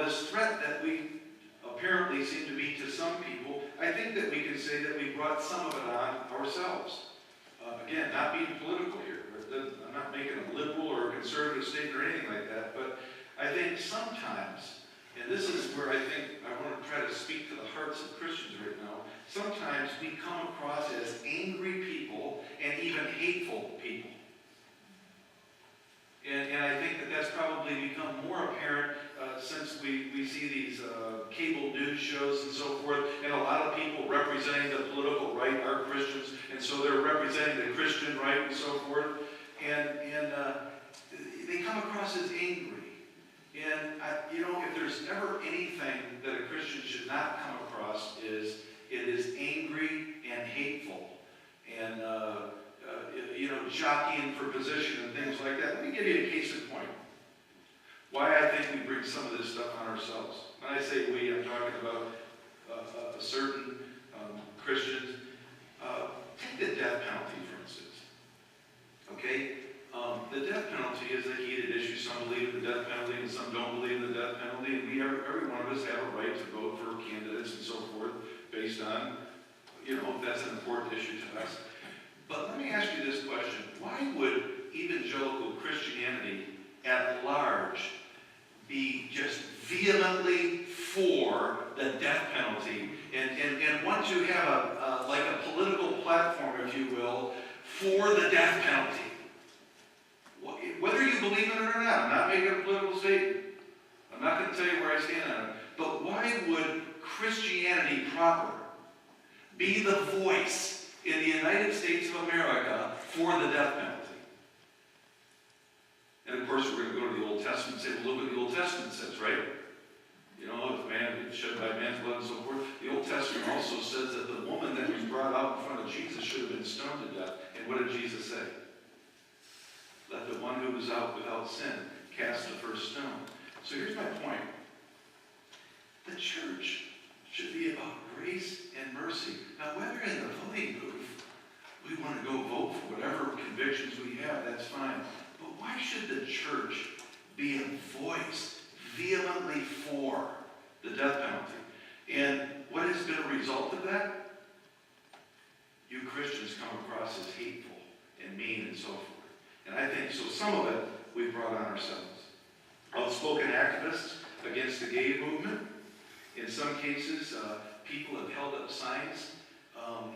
this threat that we apparently seem to be to some people, I think that we can say that we brought some of it on ourselves. Again, not being political here. I'm not making a liberal or a conservative statement or anything like that, but I think sometimes, and this is where I think I want to try to speak to the hearts of Christians right now, sometimes we come across as angry people and even hateful people. And I think that that's probably become more apparent since we see these cable news shows and so forth, and a lot of people representing the political right are Christians, and so they're representing the Christian right and so forth, and they come across as angry. And if there's ever anything that a Christian should not come across it is angry and hateful, and jockeying for position and things like that. Let me give you a case in point. Why I think we bring some of this stuff on ourselves. When I say we, I'm talking about a certain Christians. Take the death penalty, for instance. Okay? The death penalty is a heated issue. Some believe in the death penalty and some don't believe in the death penalty. And every one of us have a right to vote for candidates and so forth based on, if that's an important issue to us. But let me ask you this question. Why would evangelical Christianity at large be just vehemently for the death penalty and want to have a political platform, if you will, for the death penalty? Whether you believe in it or not, I'm not making a political statement. I'm not going to tell you where I stand on it. But why would Christianity proper be the voice in the United States of America for the death penalty? And of course, we're going to go to the Old Testament and say, well, look what the Old Testament says, right? If man is shed by man's blood and so forth. The Old Testament also says that the woman that was brought out in front of Jesus should have been stoned to death. And what did Jesus say? Let the one who was out without sin cast the first stone. So here's my point. The church should be about grace and mercy. Now, whether in the voting booth we want to go vote for whatever convictions we have, that's fine. But why should the church be a voice vehemently for the death penalty? And what has been a result of that? You Christians come across as hateful and mean and so forth. And I think so some of it we've brought on ourselves. Outspoken activists against the gay movement. In some cases, people have held up signs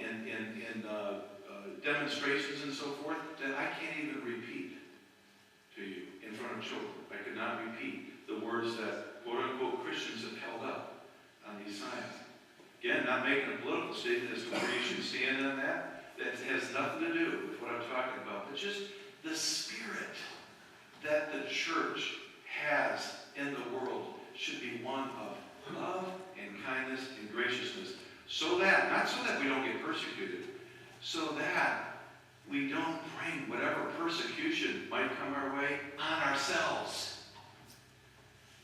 in demonstrations and so forth that I can't even repeat to you in front of children. I could not repeat the words that quote-unquote Christians have held up on these signs. Again, not making a political statement as to where you should stand on that. That has nothing to do with what I'm talking about, but just the spirit that the church has in the world should be one of love and kindness and graciousness. Not so that we don't get persecuted, so that we don't bring whatever persecution might come our way on ourselves.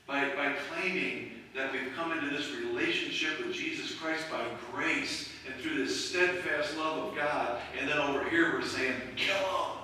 By claiming that we've come into this relationship with Jesus Christ by grace and through this steadfast love of God, and then over here we're saying, kill them.